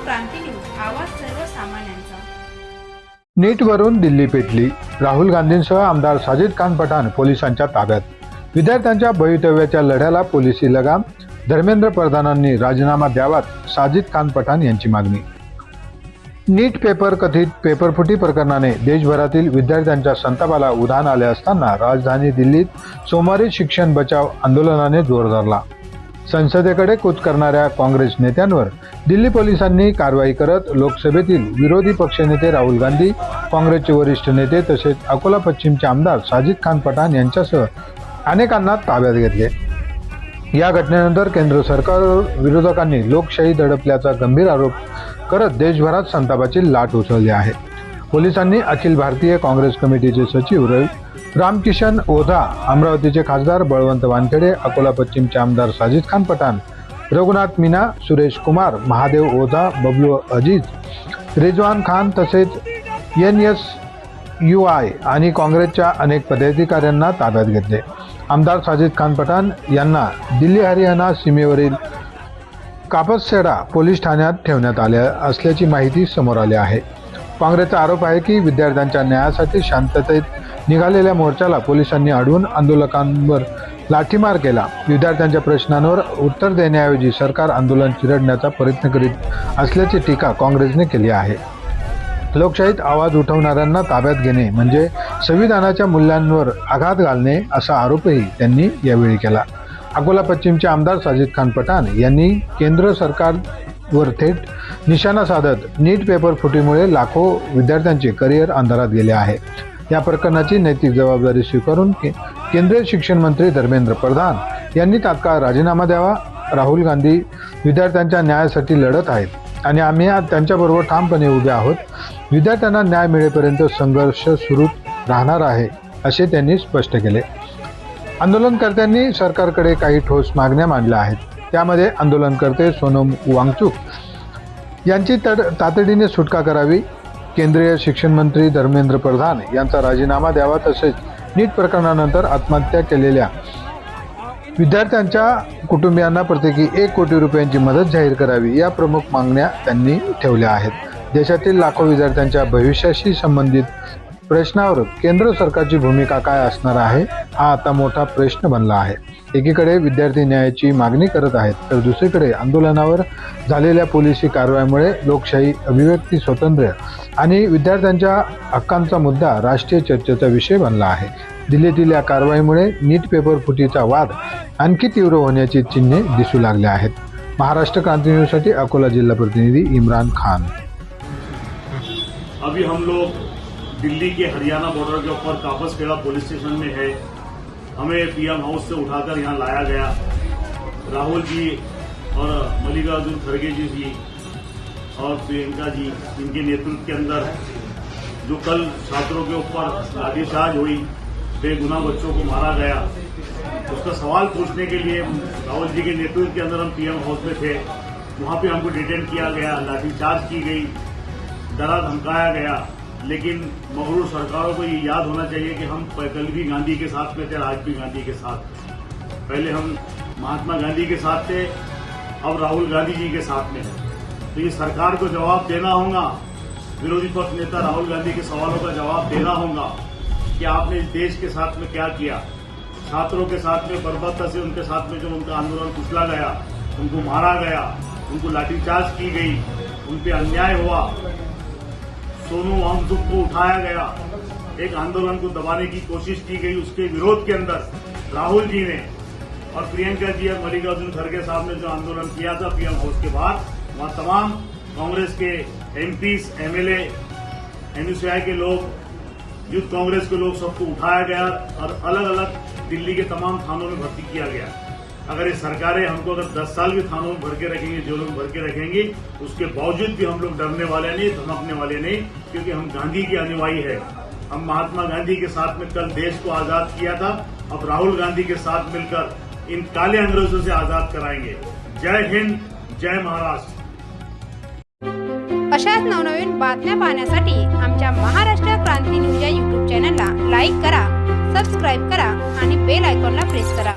क्रांती news, आवाज सर्वसामान्यांचा। नीटवरून दिल्ली पेटली। राहुल गांधींसह आमदार साजिद खान पठाण पोलिसांच्या ताब्यात। विद्यार्थ्यांच्या भवितव्याच्या लढ्याला पोलिसी लगाम। धर्मेंद्र प्रधानांनी राजीनामा द्यावा, साजिद खान पठाण यांची मागणी। नीट पेपर कथित पेपरफुटी प्रकरणाने देशभरातील विद्यार्थ्यांच्या संतापाला उधाण आले असताना राजधानी दिल्लीत सोमवारी शिक्षण बचाव आंदोलनाने जोर धरला। संसदेकडे कूच करणाऱ्या काँग्रेस नेत्यांवर दिल्ली पोलिसांनी कारवाई करत लोकसभेतील विरोधी पक्षनेते राहुल गांधी, काँग्रेसचे वरिष्ठ नेते तसेच अकोला पश्चिमचे आमदार साजिद खान पठाण यांच्यासह अनेकांना ताब्यात घेतले। या घटनेनंतर केंद्र सरकारवर विरोधकांनी लोकशाही दडपल्याचा गंभीर आरोप करत देशभरात संतापाची लाट उसळली आहे। पोलिसांनी अखिल भारतीय काँग्रेस कमिटीचे सचिव रामकिशन ओझा, अमरावतीचे खासदार बळवंत वानखेडे, अकोला पश्चिमचे आमदार साजिद खान पठाण, रघुनाथ मीना, सुरेश कुमार, महादेव ओझा, बबलू अजीज, रिजवान खान तसेच NSUI आणि काँग्रेसच्या अनेक पदाधिकाऱ्यांना ताब्यात घेतले। आमदार साजिद खान पठाण यांना दिल्ली हरियाणा सीमेवरील कापसेडा पोलीस ठाण्यात ठेवण्यात आले असल्याची माहिती समोर आली आहे। काँग्रेसचा आरोप आहे की विद्यार्थ्यांच्या न्यायासाठी शांततेत निघालेल्या मोर्चाला पोलिसांनी अडवून आंदोलकांवर लाठीमार केला। विद्यार्थ्यांच्या प्रश्नांवर उत्तर देण्याऐवजी सरकार आंदोलन चिरडण्याचा प्रयत्न करीत असल्याची टीका काँग्रेसने केली आहे। लोकशाहीत आवाज उठवणाऱ्यांना ताब्यात घेणे म्हणजे संविधानाच्या मूल्यांवर आघात घालणे असा आरोपही त्यांनी यावेळी केला। अकोला पश्चिमचे आमदार साजिद खान पठाण यांनी केंद्र सरकारवर थेट निशाणा साधत नीट पेपर फुटीमुळे लाखो विद्यार्थ्यांचे करिअर अंधारात गेले आहे। या प्रकरणाची नैतिक जबाबदारी स्वीकारून केंद्रीय शिक्षण मंत्री धर्मेंद्र प्रधान यांनी तात्काळ राजीनामा द्यावा। राहुल गांधी विद्यार्थ्यांच्या न्यायासाठी लढत आहेत आणि आम्ही त्यांच्याबरोबर ठामपणे उभे आहोत। विद्यार्थ्यांना न्याय मिळेपर्यंत संघर्ष सुरू राहणार आहे, असे त्यांनी स्पष्ट केले। आंदोलनकर्त्यांनी सरकारकडे काही ठोस मागण्या मांडल्या आहेत। त्यामध्ये आंदोलनकर्ते सोनम वांगचुक यांची तातडीने सुटका करावी, केंद्रीय शिक्षण मंत्री धर्मेंद्र प्रधान यांचा राजीनामा द्यावा तसेच नीट प्रकरणानंतर आत्महत्या केलेल्या विद्यार्थ्यांच्या कुटुंबियांना प्रत्येकी 1 कोटी रुपयांची मदत जाहीर करावी, या प्रमुख मागण्या त्यांनी ठेवल्या आहेत। देशातील लाखो विद्यार्थ्यांच्या भविष्याशी संबंधित प्रश्नावर केंद्र सरकारची भूमिका काय असणार आहे, हा आता मोठा प्रश्न बनला आहे। एकीकडे विद्यार्थी न्यायाची मागणी करत आहेत तर दुसरीकडे आंदोलनावर झालेल्या पोलिसी कारवाईमुळे लोकशाही, अभिव्यक्ती स्वातंत्र्य आणि विद्यार्थ्यांच्या हक्कांचा मुद्दा राष्ट्रीय चर्चेचा विषय बनला आहे। दिल्लीतील या कारवाईमुळे नीट पेपर फुटीचा वाद आणखी तीव्र होण्याची चिन्हे दिसू लागले आहेत। महाराष्ट्र क्रांती न्यूजसाठी अकोला जिल्हा प्रतिनिधी इमरान खान। अभी हम लोग दिल्ली के हरियाणा बॉर्डर के ऊपर कापसखेड़ा पुलिस स्टेशन में है। हमें PM हाउस से उठाकर यहाँ लाया गया। राहुल जी और मल्लिकार्जुन खड़गे जी और प्रियंका जी, इनके नेतृत्व के अंदर जो कल छात्रों के ऊपर लाठीचार्ज हुई, बेगुनाह बच्चों को मारा गया, उसका सवाल पूछने के लिए राहुल जी के नेतृत्व के अंदर हम PM हाउस में थे। वहां पे हमको डिटेन किया गया, लाठीचार्ज की गई, डरा धमकाया गया। लेकिन मगरूर सरकारों को ये याद होना चाहिए कि हम कल भी गांधी के साथ में थे, आज भी गांधी के साथ। पहले हम महात्मा गांधी के साथ थे, अब राहुल गांधी जी के साथ में है। तो ये सरकार को जवाब देना होगा, विरोधी पक्ष नेता राहुल गांधी के सवालों का जवाब देना होगा कि आपने इस देश के साथ में क्या किया। छात्रों के साथ में बर्बरता से उनके साथ में जो उनका आंदोलन कुचला गया, उनको मारा गया, उनको लाठीचार्ज की गई, उन पर अन्याय हुआ, सोनू वांगचुक को उठाया गया, एक आंदोलन को दबाने की कोशिश की गई। उसके विरोध के अंदर राहुल जी ने और प्रियंका जी और मल्लिकार्जुन खड़गे साहब ने जो आंदोलन किया था PM हाउस के बाद, वहां तमाम कांग्रेस के MPs, MLA, NSUI के लोग, यूथ कांग्रेस के लोग, सबको उठाया गया और अलग अलग दिल्ली के तमाम थानों में भर्ती किया गया। अगर ये सरकारें हमको अगर 10 साल भी थानों में भर के रखेंगे, जेलों में भर के रखेंगे, उसके बावजूद भी हम लोग डरने वाले नहीं, धमकने वाले नहीं, क्योंकि हम गांधी के अनुयायी है। हम महात्मा गांधी के साथ में कल देश को आजाद किया था, अब राहुल गांधी के साथ मिलकर इन काले अंग्रेजों से आजाद कराएंगे। जय हिंद, जय महाराष्ट्र। अशाच नवनवीन बातम्या पाहण्यासाठी आमच्या महाराष्ट्र क्रांती न्यूज या YouTube चॅनलला लाईक करा, सबस्क्राईब करा आणि बेल आयकॉनला प्रेस करा।